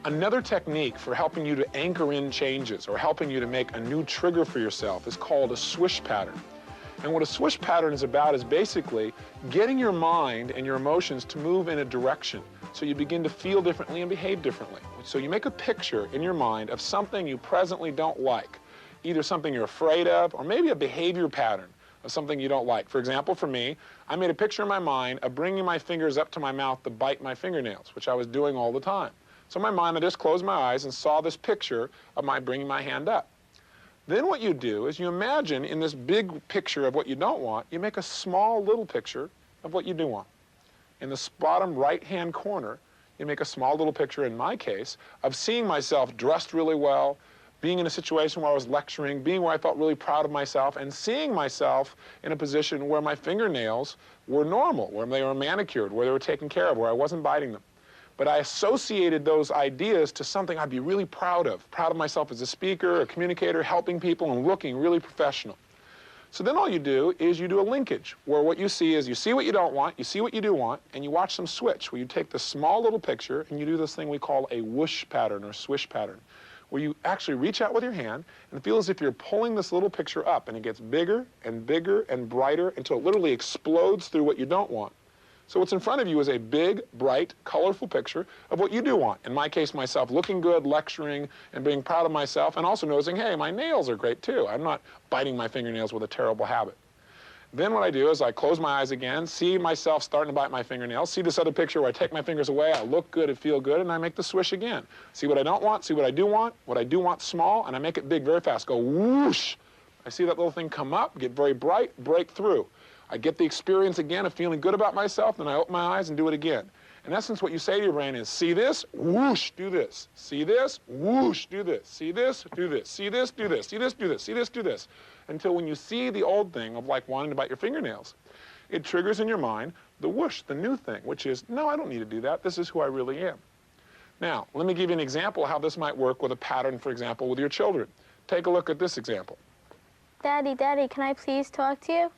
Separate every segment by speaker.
Speaker 1: Another technique for helping you to anchor in changes or helping you to make a new trigger for yourself is called a swish pattern. And what a swish pattern is about is basically getting your mind and your emotions to move in a direction so you begin to feel differently and behave differently. So you make a picture in your mind of something you presently don't like, either something you're afraid of or maybe a behavior pattern of something you don't like. For example, for me, I made a picture in my mind of bringing my fingers up to my mouth to bite my fingernails, which I was doing all the time. So in my mind, I just closed my eyes and saw this picture of my bringing my hand up. Then what you do is you imagine in this big picture of what you don't want, you make a small little picture of what you do want. In the bottom right-hand corner, you make a small little picture, in my case, of seeing myself dressed really well, being in a situation where I was lecturing, being where I felt really proud of myself, and seeing myself in a position where my fingernails were normal, where they were manicured, where they were taken care of, where I wasn't biting them. But I associated those ideas to something I'd be really proud of myself as a speaker, a communicator, helping people, and looking really professional. So then all you do is you do a linkage, where what you see is you see what you don't want, you see what you do want, and you watch them switch, where you take this small little picture and you do this thing we call a whoosh pattern or swish pattern, where you actually reach out with your hand and feel as if you're pulling this little picture up, and it gets bigger and bigger and brighter until it literally explodes through what you don't want. So what's in front of you is a big, bright, colorful picture of what you do want. In my case, myself looking good, lecturing, and being proud of myself, and also noticing, hey, my nails are great too. I'm not biting my fingernails with a terrible habit. Then what I do is I close my eyes again, see myself starting to bite my fingernails, see this other picture where I take my fingers away, I look good, I feel good, and I make the swish again. See what I don't want, see what I do want small, and I make it big very fast. Go whoosh. I see that little thing come up, get very bright, break through. I get the experience again of feeling good about myself, then I open my eyes and do it again. In essence, what you say to your brain is, see this, whoosh, do this. See this, whoosh, do this. See this, do this. See this, do this. See this, do this. See this, do this. Until when you see the old thing of like wanting to bite your fingernails, it triggers in your mind the whoosh, the new thing, which is, no, I don't need to do that. This is who I really am. Now, let me give you an example of how this might work with a pattern, for example, with your children. Take a look at this example.
Speaker 2: Daddy, can I please talk to you?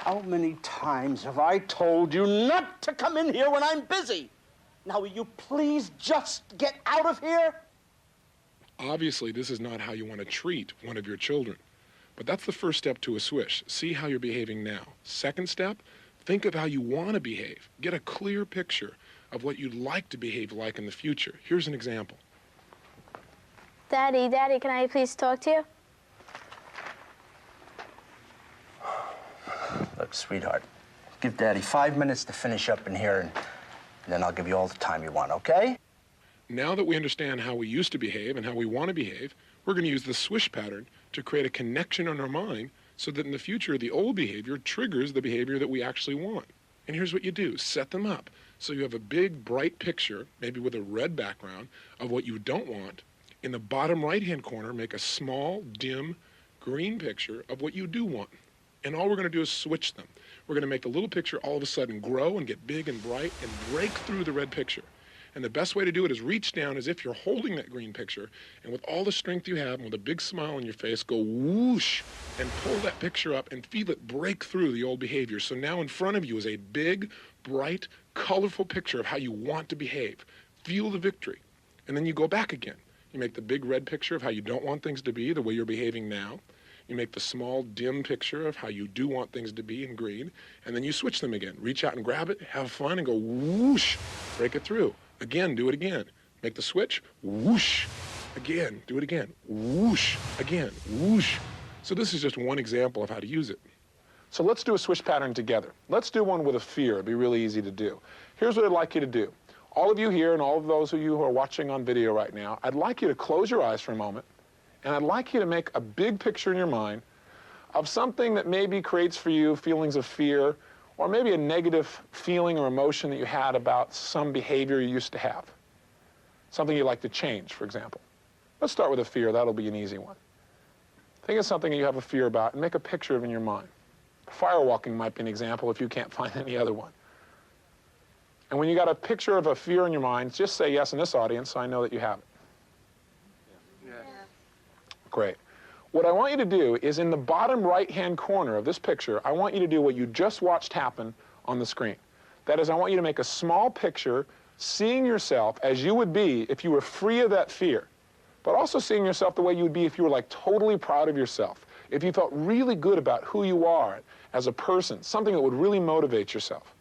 Speaker 3: How many times have I told you not to come in here when I'm busy? Now, will you please just get out of here?
Speaker 1: Obviously, this is not how you want to treat one of your children. But that's the first step to a swish. See how you're behaving now. Second step, think of how you want to behave. Get a clear picture of what you'd like to behave like in the future. Here's an example.
Speaker 2: Daddy, can I please talk to you?
Speaker 3: Look, sweetheart, give Daddy 5 minutes to finish up in here, and then I'll give you all the time you want, okay?
Speaker 1: Now that we understand how we used to behave and how we want to behave, we're going to use the swish pattern to create a connection in our mind so that in the future, the old behavior triggers the behavior that we actually want. And here's what you do. Set them up. So you have a big, bright picture, maybe with a red background, of what you don't want. In the bottom right-hand corner, make a small, dim, green picture of what you do want. And all we're going to do is switch them. We're going to make the little picture all of a sudden grow and get big and bright and break through the red picture. And the best way to do it is reach down as if you're holding that green picture, and with all the strength you have and with a big smile on your face, go whoosh and pull that picture up and feel it break through the old behavior. So now in front of you is a big, bright, colorful picture of how you want to behave. Feel the victory. And then you go back again. You make the big red picture of how you don't want things to be, the way you're behaving now. You make the small, dim picture of how you do want things to be in green, and then you switch them again. Reach out and grab it, have fun, and go whoosh, break it through. Again, do it again. Make the switch, whoosh, again, do it again, whoosh, again, whoosh. So this is just one example of how to use it. So let's do a swish pattern together. Let's do one with a fear. It'd be really easy to do. Here's what I'd like you to do. All of you here and all of those of you who are watching on video right now, I'd like you to close your eyes for a moment, and I'd like you to make a big picture in your mind of something that maybe creates for you feelings of fear, or maybe a negative feeling or emotion that you had about some behavior you used to have. Something you'd like to change, for example. Let's start with a fear. That'll be an easy one. Think of something that you have a fear about and make a picture of it in your mind. Firewalking might be an example if you can't find any other one. And when you got a picture of a fear in your mind, just say yes in this audience so I know that you have it. Great. What I want you to do is in the bottom right-hand corner of this picture, I want you to do what you just watched happen on the screen. That is, I want you to make a small picture seeing yourself as you would be if you were free of that fear, but also seeing yourself the way you would be if you were like totally proud of yourself, if you felt really good about who you are as a person, something that would really motivate yourself.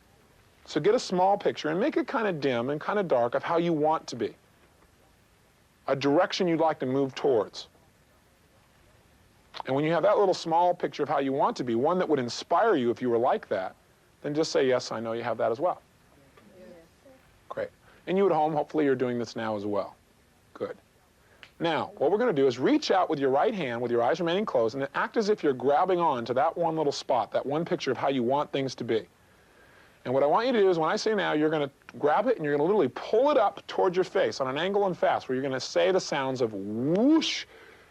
Speaker 1: So get a small picture and make it kind of dim and kind of dark of how you want to be, a direction you'd like to move towards. And when you have that little small picture of how you want to be, one that would inspire you if you were like that, then just say, yes, I know you have that as well. Great. And you at home, hopefully you're doing this now as well. Good. Now, what we're going to do is reach out with your right hand, with your eyes remaining closed, and then act as if you're grabbing on to that one little spot, that one picture of how you want things to be. And what I want you to do is when I say now, you're going to grab it and you're going to literally pull it up towards your face on an angle and fast, where you're going to say the sounds of whoosh.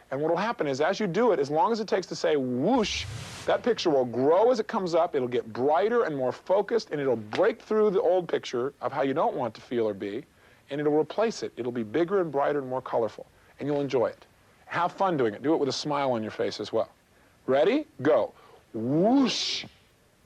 Speaker 1: And what will happen is as you do it, as long as it takes to say whoosh, that picture will grow as it comes up, it'll get brighter and more focused, and it'll break through the old picture of how you don't want to feel or be, and it'll replace it. It'll be bigger and brighter and more colorful, and you'll enjoy it. Have fun doing it. Do it with a smile on your face as well. Ready? Go. Whoosh.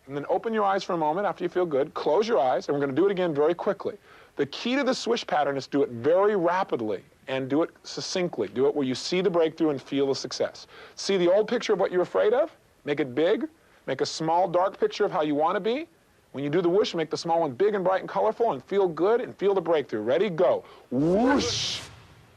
Speaker 1: And then open your eyes for a moment after you feel good. Close your eyes, and we're going to do it again very quickly. The key to the swish pattern is to do it very rapidly and do it succinctly. Do it where you see the breakthrough and feel the success. See the old picture of what you're afraid of? Make it big. Make a small, dark picture of how you want to be. When you do the whoosh, make the small one big and bright and colorful and feel good and feel the breakthrough. Ready? Go. Whoosh.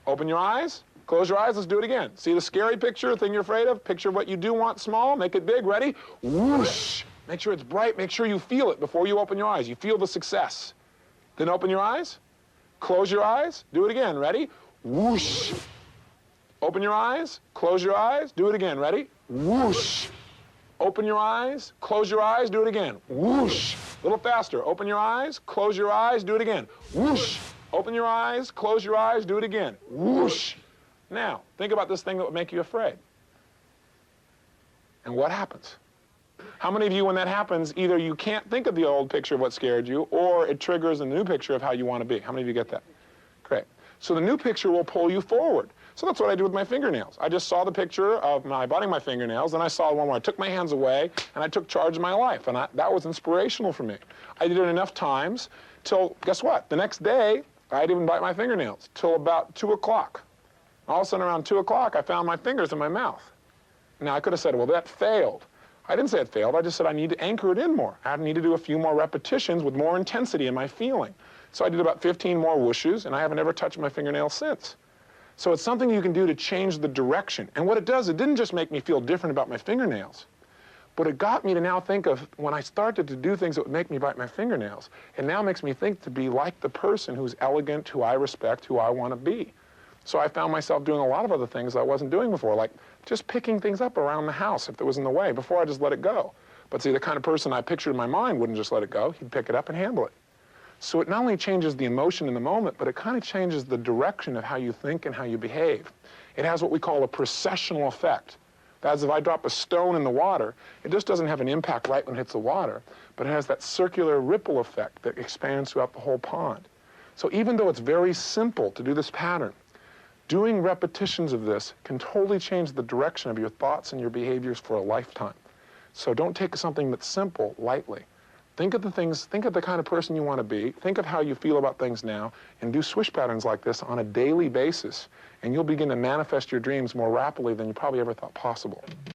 Speaker 1: Open your eyes. Close your eyes. Let's do it again. See the scary picture, the thing you're afraid of? Picture what you do want small. Make it big. Ready? Whoosh. Make sure it's bright. Make sure you feel it before you open your eyes. You feel the success. Then open your eyes. Close your eyes. Do it again. Ready? Whoosh. Open your eyes. Close your eyes. Do it again. Ready? Whoosh. Open your eyes. Close your eyes. Do it again. Whoosh. A little faster. Open your eyes. Close your eyes. Do it again. Whoosh. Open your eyes. Close your eyes. Do it again. Whoosh. Now, think about this thing that would make you afraid. And what happens? How many of you, when that happens, either you can't think of the old picture of what scared you, or it triggers a new picture of how you want to be? How many of you get that? Great. So the new picture will pull you forward. So that's what I do with my fingernails. I just saw the picture of my biting my fingernails, and I saw one where I took my hands away, and I took charge of my life. And that was inspirational for me. I did it enough times till, guess what? The next day, I didn't even bite my fingernails till about 2 o'clock. All of a sudden, around 2 o'clock, I found my fingers in my mouth. Now, I could have said, well, that failed. I didn't say it failed. I just said I need to anchor it in more. I need to do a few more repetitions with more intensity in my feeling. So I did about 15 more whooshes, and I haven't ever touched my fingernails since. So it's something you can do to change the direction. And what it does, it didn't just make me feel different about my fingernails, but it got me to now think of when I started to do things that would make me bite my fingernails, it now makes me think to be like the person who's elegant, who I respect, who I want to be. So I found myself doing a lot of other things I wasn't doing before, like just picking things up around the house if it was in the way. Before, I just let it go. But see, the kind of person I pictured in my mind wouldn't just let it go. He'd pick it up and handle it. So it not only changes the emotion in the moment, but it kind of changes the direction of how you think and how you behave. It has what we call a processional effect. That's if I drop a stone in the water, it just doesn't have an impact right when it hits the water, but it has that circular ripple effect that expands throughout the whole pond. So even though it's very simple to do this pattern, doing repetitions of this can totally change the direction of your thoughts and your behaviors for a lifetime. So don't take something that's simple lightly. Think of the things, think of the kind of person you want to be, think of how you feel about things now, and do swish patterns like this on a daily basis, and you'll begin to manifest your dreams more rapidly than you probably ever thought possible.